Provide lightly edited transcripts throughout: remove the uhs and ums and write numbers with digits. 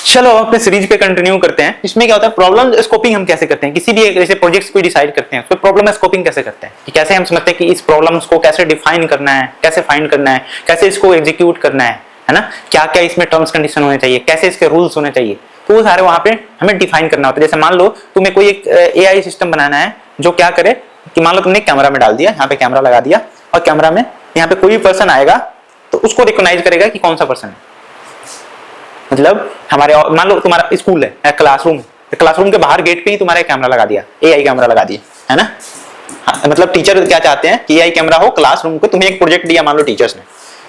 चलो अपने सीरीज पे कंटिन्यू करते हैं। इसमें क्या होता है, प्रॉब्लम स्कोपिंग हम कैसे करते हैं, किसी भी ऐसे प्रोजेक्ट्स को डिसाइड करते हैं तो प्रॉब्लम स्कोपिंग कैसे करते हैं, कि कैसे हम समझते हैं कि इस प्रॉब्लम्स को कैसे डिफाइन करना है, कैसे फाइंड करना है, कैसे इसको एग्जीक्यूट करना है ना, क्या क्या इसमें टर्म्स कंडीशन होने चाहिए, कैसे इसके रूल्स होने चाहिए, तो वो सारे वहां पे हमें डिफाइन करना होता है। जैसे मान लो तुम्हें कोई एक एआई सिस्टम बनाना है जो क्या करे कि मान लो तुमने कैमरा में डाल दिया, यहाँ पे कैमरा लगा दिया और कैमरा में यहाँ पे कोई भी पर्सन आएगा तो उसको रिकॉग्नाइज करेगा कि कौन सा पर्सन है। मतलब हमारे मान लो तुम्हारा स्कूल है, क्लासरूम, क्लासरूम के बाहर गेट पे ही तुम्हारा कैमरा लगा दिया, एआई कैमरा लगा दिया, है ना। मतलब टीचर क्या चाहते हैं कि एआई कैमरा हो क्लासरूम को। तुम्हें एक प्रोजेक्ट दिया मान लो टीचर्स ने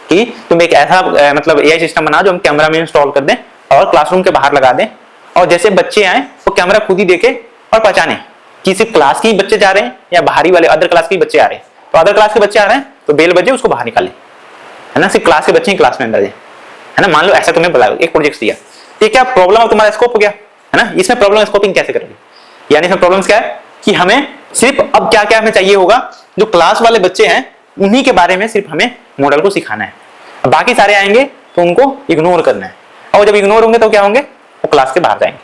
कि तुम एक ऐसा मतलब एआई सिस्टम बनाओ जो हम कैमरा में इंस्टॉल कर दें और क्लासरूम के बाहर लगा दें, और जैसे बच्चे आए वो कैमरा खुद ही देखे और पहचाने कि सिर्फ क्लास के ही बच्चे जा रहे हैं या बाहरी वाले अदर क्लास के ही बच्चे आ रहे हैं। तो अदर क्लास के बच्चे आ रहे हैं तो बेल बजे उसको बाहर निकाले, है ना, सिर्फ क्लास के बच्चे ही क्लास में अंदर जाए, है ना। मान लो ऐसा तुम्हें बताओ एक प्रोजेक्ट दिया, ये क्या प्रॉब्लम तुम्हारा स्कोप हो गया, है ना। इसमें प्रॉब्लम स्कोपिंग कैसे करोगे, यानी इसमें प्रॉब्लम्स क्या है कि हमें सिर्फ अब क्या क्या हमें चाहिए होगा, जो क्लास वाले बच्चे हैं उन्हीं के बारे में सिर्फ हमें मॉडल को सिखाना है, बाकी सारे आएंगे तो उनको इग्नोर करना है, और जब इग्नोर होंगे तो क्या होंगे, वो क्लास के बाहर जाएंगे।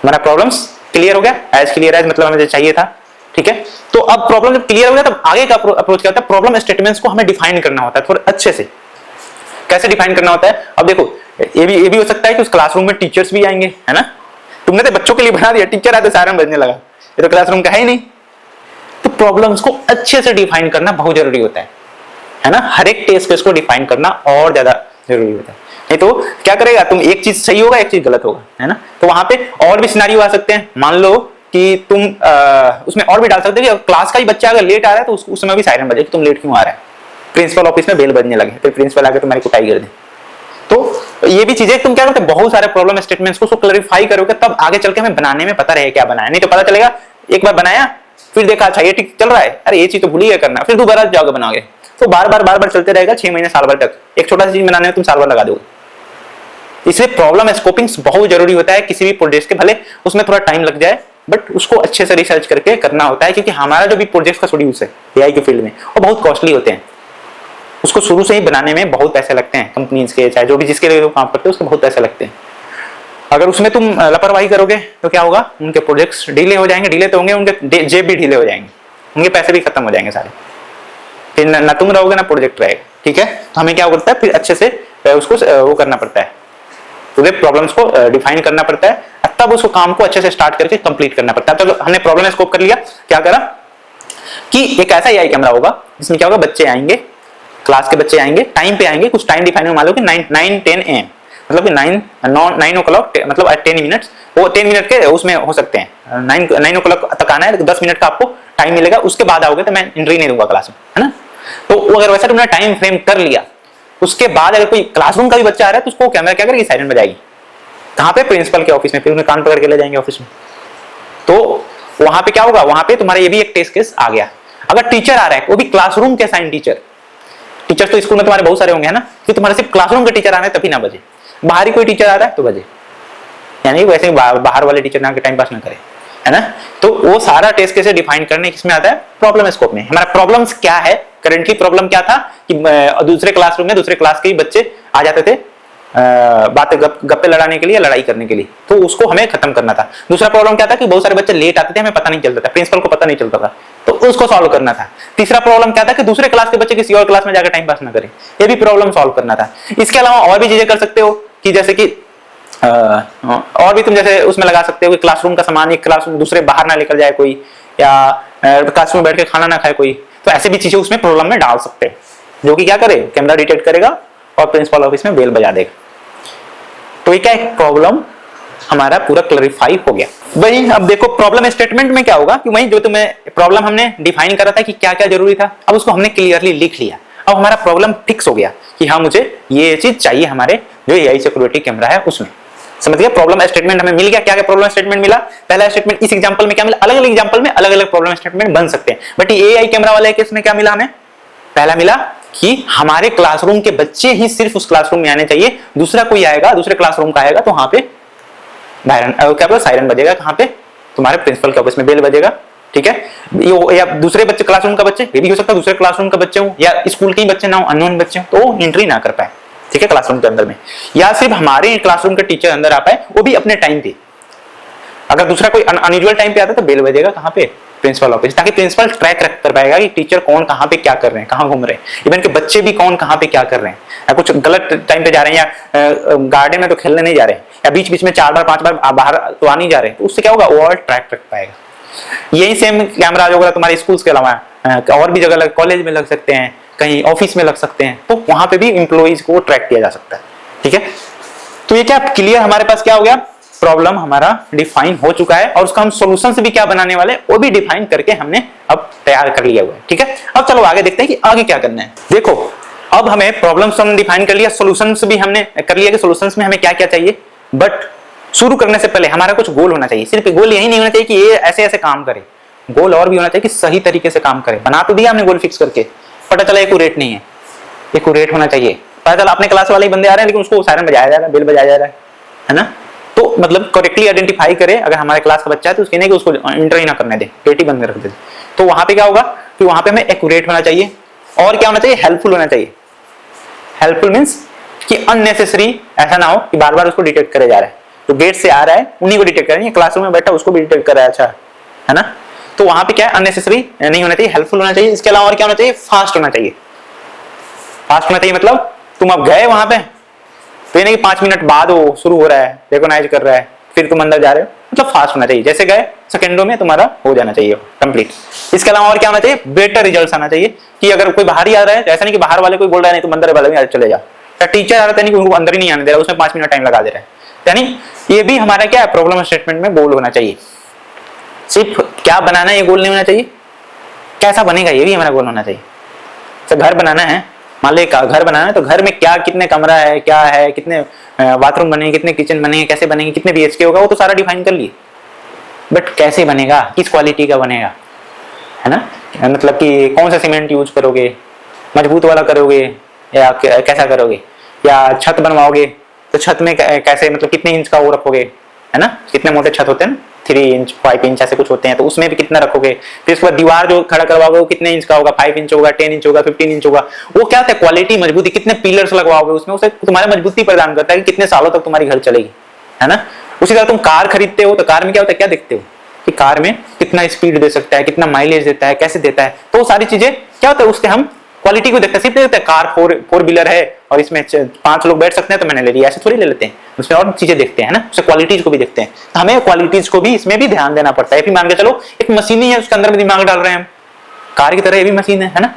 हमारा प्रॉब्लम्स क्लियर हो गया, एज क्लियर एज मतलब हमें चाहिए था, ठीक है। तो अब प्रॉब्लम जब क्लियर हो गया तब आगे का अप्रोच क्या होता है, प्रॉब्लम स्टेटमेंट्स को हमें डिफाइन करना होता है थोड़े अच्छे से। कैसे डिफाइन करना होता है, अब देखो ये भी हो सकता है कि उस क्लासरूम में टीचर्स भी आएंगे, है ना। तुमने तो बच्चों के लिए बना दिया, टीचर आते सायरन बजने लगा, ये तो क्लासरूम का है ही नहीं। तो प्रॉब्लम्स को अच्छे से डिफाइन करना बहुत जरूरी होता है ना। हर एक टेस्ट केस को डिफाइन करना और ज्यादा जरूरी होता है, नहीं तो क्या करेगा तुम, एक चीज सही होगा एक चीज गलत होगा, है ना। तो वहां पे और भी सिनेरियो आ सकते हैं। मान लो कि तुम उसमें और भी डाल सकते हो कि क्लास का ही बच्चा अगर लेट आ रहा है तो उस समय भी सायरन बजे कि तुम लेट क्यों आ रहा है, प्रिंसिपल ऑफिस में बेल बजने लगे, फिर प्रिंसिपल आके तुम्हारी कुटाई कर दे। तो ये भी चीजें तुम क्या करते हैं, बहुत सारे प्रॉब्लम स्टेटमेंट्स को क्लैरिफाई करोगे तब आगे चल के हमें बनाने में पता रहे क्या बनाया, नहीं तो पता चलेगा एक बार बनाया फिर देखा अच्छा ये ठीक चल रहा है, अरे ये चीज तो भूल ही करना, फिर दोबारा जाओगे बनाओगे, तो बार बार चलते रहेगा 6 महीने साल भर तक। एक छोटा सा चीज बनाने में तुम साल भर लगा दोगे। इसलिए प्रॉब्लम स्कोपिंग बहुत जरूरी होता है किसी भी प्रोजेक्ट के, भले उसमें थोड़ा टाइम लग जाए बट उसको अच्छे से रिसर्च करके करना होता है, क्योंकि हमारा जो भी प्रोजेक्ट का शेड्यूल है एआई के फील्ड में वो बहुत कॉस्टली होते हैं। उसको शुरू से ही बनाने में बहुत पैसे लगते हैं, कंपनीज के चाहे जो भी जिसके लिए काम करते हैं उसके बहुत पैसे लगते हैं। अगर उसमें तुम लापरवाही करोगे तो क्या होगा, उनके प्रोजेक्ट्स डिले हो जाएंगे, डिले तो होंगे, उनके जेब भी डिले हो जाएंगे, उनके पैसे भी खत्म हो जाएंगे सारे, फिर ना तुम रहोगे ना प्रोजेक्ट रहेगा, ठीक है। तो हमें क्या करता है फिर अच्छे से उसको वो करना पड़ता है, पूरे प्रॉब्लम्स को डिफाइन करना पड़ता है, तब उसको काम को अच्छे से स्टार्ट करके कंप्लीट करना पड़ता है। तो हमने प्रॉब्लम स्कोप कर लिया, क्या करा कि एक ऐसा एआई कैमरा होगा जिसमें क्या होगा, बच्चे आएंगे, क्लास के बच्चे आएंगे, टाइम पे आएंगे, कुछ टाइम डिफाइन मान लो कि 9-10 AM, मतलब कि 9 o'clock मतलब 10 मिनट्स, वो 10 मिनट के उसमें हो सकते हैं, 9 o'clock तक आना है, 10 मिनट का आपको टाइम मिलेगा, उसके बाद आओगे तो मैं एंट्री नहीं दूंगा क्लास में, है ना। तो अगर वैसा तुमने टाइम फ्रेम कर लिया, उसके बाद अगर कोई क्लासरूम का भी बच्चा आ रहा है तो उसको कैमरा क्या करेगी, साइरन बजाएगी, कहाँ पे, प्रिंसिपल के ऑफिस में, फिर उन्हें कान पकड़ के ले जाएंगे ऑफिस में। तो वहां पे क्या होगा, वहां पे तुम्हारा ये भी एक टेस्ट केस आ गया। अगर टीचर आ रहा है वो भी क्लासरूम के असाइन टीचर तो स्कूल में तुम्हारे बहुत सारे होंगे, है ना, कि तुम्हारे सिर्फ क्लासरूम के टीचर आ रहे हैं तभी ना बजे, बाहरी कोई टीचर आ रहा है तो बजे, यानी वैसे बाहर वाले टीचर ना के टाइम पास ना करे, है ना। तो वो सारा टेस्ट कैसे डिफाइन करने किसमें आता है, प्रॉब्लम स्कोप में। हमारा प्रॉब्लम्स क्या है, करंटली प्रॉब्लम क्या था कि दूसरे क्लासरूम में दूसरे क्लास के ही बच्चे आ जाते थे बातें गप्पे लड़ाने के लिए, लड़ाई करने के लिए, तो उसको हमें खत्म करना था। दूसरा प्रॉब्लम क्या था कि बहुत सारे बच्चे लेट आते थे, हमें पता नहीं चलता था, प्रिंसिपल को पता नहीं चलता था, तो उसको सॉल्व करना था। तीसरा प्रॉब्लम क्या था कि दूसरे क्लास के बच्चे किसी और क्लास में जाकर टाइम पास ना करें, ये भी प्रॉब्लम सॉल्व करना था। इसके अलावा और भी चीजें कर सकते हो कि जैसे कि और भी तुम जैसे उसमें लगा सकते हो कि क्लासरूम का सामान एक क्लासरूम दूसरे बाहर ना लेकर जाए कोई, या क्लासरूम में बैठ के खाना ना खाए कोई, तो ऐसे भी चीजें उसमें प्रॉब्लम में डाल सकते हैं, जो कि क्या करे, कैमरा डिटेक्ट करेगा और प्रिंसिपल ऑफिस में बेल बजा देगा। तो ये क्या एक प्रॉब्लम हमारा पूरा क्लैरिफाई हो गया। वही अब देखो प्रॉब्लम स्टेटमेंट में क्या होगा कि वही जो तुम्हें प्रॉब्लम हमने डिफाइन करा था कि क्या क्या जरूरी था, अब उसको हमने क्लियरली लिख लिया, अब हमारा प्रॉब्लम फिक्स हो गया कि हाँ मुझे ये चीज चाहिए हमारे जो एआई सिक्योरिटी कैमरा है उसमें। समझ गया, प्रॉब्लम स्टेटमेंट हमें मिल गया। क्या क्या प्रॉब्लम स्टेटमेंट मिला, पहला स्टेटमेंट इस एग्जांपल में क्या मिला, अलग अलग एग्जांपल में अलग अलग प्रॉब्लम स्टेटमेंट बन सकते हैं, बट ये एआई कैमरा वाले केस में क्या मिला हमें, पहला मिला कि हमारे क्लासरूम के बच्चे ही सिर्फ उस क्लासरूम में आने चाहिए, दूसरा कोई आएगा दूसरे क्लासरूम का आएगा तो वहां पे क्या सायरन बजेगा, कहां पे, तुम्हारे प्रिंसिपल के ऑफिस में बेल बजेगा, ठीक है। या दूसरे बच्चे क्लासरूम का बच्चे, ये भी हो सकता है दूसरे क्लासरूम का बच्चे हो या स्कूल के ही बच्चे ना हो, अननोन बच्चे हो, तो एंट्री ना कर पाए, ठीक है, क्लासरूम के अंदर में, या सिर्फ हमारे क्लासरूम के टीचर अंदर आ पाए, वो भी अपने टाइम पे। अगर दूसरा कोई अनयूजुअल टाइम पे आता है तो बेल बजेगा कहाँ पे, प्रिंसिपल ऑफिस, ताकि प्रिंसिपल ट्रैक रख कर पाएगा कि टीचर कौन कहाँ पे क्या कर रहे हैं, कहाँ घूम रहे हैं, इवन के बच्चे भी कौन कहाँ पे क्या कर रहे हैं, या कुछ गलत टाइम पे जा रहे हैं, या गार्डन में तो खेलने नहीं जा रहे, या बीच बीच में 4 बार 5 बार बाहर तो आ नहीं जा रहे, तो उससे क्या होगा, ओवरऑल ट्रैक रख पाएगा। यही सेम कैमरा होगा तुम्हारे स्कूल के अलावा और भी जगह, कॉलेज में लग सकते हैं, कहीं ऑफिस में लग सकते हैं, तो वहां पे भी इंप्लॉइज को ट्रैक किया जा सकता है। ठीक है, तो ये क्या क्लियर, हमारे पास क्या हो गया, प्रॉब्लम हमारा डिफाइन हो चुका है, और उसका हम सॉल्यूशंस भी क्या बनाने वाले वो भी डिफाइन करके हमने अब तैयार कर लिया हुआ है। ठीक है, अब चलो आगे देखते हैं कि आगे क्या करना है। देखो, अब हमें प्रॉब्लम्स हमने डिफाइन कर लिया, सॉल्यूशंस भी हमने कर लिया कि सॉल्यूशंस में हमें क्या क्या चाहिए, बट शुरू करने से पहले हमारा कुछ गोल होना चाहिए। सिर्फ गोल यही नहीं होना चाहिए कि ये ऐसे ऐसे काम करे, गोल और भी होना चाहिए कि सही तरीके से काम करे। बना तो दिया हमने गोल फिक्स करके, पता चला एक्यूरेट नहीं है, एक्यूरेट होना चाहिए। पता चला अपने क्लास वाले ही बंदे आ रहे हैं लेकिन उसको सायरन बजाया जा रहा है, बेल बजाया जा रहा है ना, तो मतलब करेक्टली आइडेंटिफाई करे, अगर हमारे क्लास का बच्चा है तो उसके नहीं कि उसको एंटर ही ना करने दे, पेटी बंद रख दे, तो वहां पे क्या होगा कि वहां पे हमें एक्यूरेट होना चाहिए, और क्या होना चाहिए, हेल्पफुल होना चाहिए। हेल्पफुल मींस कि अननेसेसरी ऐसा ना हो कि बार बार उसको डिटेक्ट करे जा रहा है, तो गेट से आ रहा है उन्हीं को डिटेक्ट कर रहा है, क्लासरूम में बैठा उसको भी डिटेक्ट कर रहा है, अच्छा है ना, तो वहां पे क्या अननेसेसरी नहीं होना चाहिए, हेल्पफुल होना चाहिए। इसके अलावा और क्या होना चाहिए, फास्ट होना चाहिए। फास्ट होना चाहिए मतलब तुम अब गए वहां पे तो ये नहीं कि 5 मिनट बाद वो शुरू हो रहा है, रिकॉग्नाइज कर रहा है, फिर तुम अंदर जा रहे हो, मतलब फास्ट होना चाहिए, जैसे गए सेकंडों में तुम्हारा हो जाना चाहिए कंप्लीट। इसके अलावा और क्या होना चाहिए, बेटर रिजल्ट्स आना चाहिए, कि अगर कोई बाहर ही आ रहा है, ऐसा नहीं कि बाहर वाले कोई बोल रहा है नहीं तुम अंदर वाले में चले जाओ, या टीचर आ रहा है नहीं कि उनको अंदर ही नहीं आने दे रहा, उसमें 5 मिनट टाइम लगा दे रहा है, यानी ये भी हमारा क्या है, प्रॉब्लम स्टेटमेंट में गोल होना चाहिए। सिर्फ क्या बनाना है ये गोल नहीं होना चाहिए, कैसा बनेगा ये भी हमारा गोल होना चाहिए। तो घर बनाना है, मान लो घर बनाना है, तो घर में क्या कितने कमरा है, क्या है, कितने बाथरूम बनेंगे, कितने किचन बनेंगे, कैसे बनेंगे, कितने बीएचके होगा, वो तो सारा डिफाइन कर लिए, बट कैसे बनेगा, किस क्वालिटी का बनेगा, है ना, मतलब कि कौन सा सीमेंट यूज करोगे, मजबूत वाला करोगे या कैसा करोगे, या छत बनवाओगे तो छत में कैसे, मतलब कितने इंच का वो रखोगे, है ना, कितने मोटे छत होते हैं ना, 3 इंच 5 इंच ऐसे कुछ होते हैं, तो उसमें भी कितना रखोगे। फिर उसके बाद दीवार जो खड़ा करवाओगे वो कितने इंच का होगा, 5 इंच होगा, 10 इंच होगा, 15 इंच होगा, वो क्या होता है, क्वालिटी मजबूती, कितने पिलर्स लगवाओगे उसमें, उसे तुम्हारे मजबूती प्रदान करता है कि कितने सालों तक तुम्हारी घर चलेगी, है ना। उसी तरह तुम कार खरीदते हो तो कार में क्या होता है, क्या देखते हो कि कार में कितना स्पीड दे सकता है, कितना माइलेज देता है, कैसे देता है, तो सारी चीजें क्या होता है, उसके हम क्वालिटी को देखते हैं। सिर्फ देखते हैं कार 4 व्हीलर है और इसमें 5 लोग बैठ सकते हैं तो मैंने ले लिया, ऐसे थोड़ी ले लेते हैं, उसमें और चीजें देखते हैं ना, उससे क्वालिटीज को भी देखते हैं। तो हमें क्वालिटीज को भी इसमें भी ध्यान देना पड़ता है। फिर मान के चलो एक मशीन ही है, उसके अंदर में दिमाग डाल रहे हैं हम, कार की तरह ये भी मशीन है ना।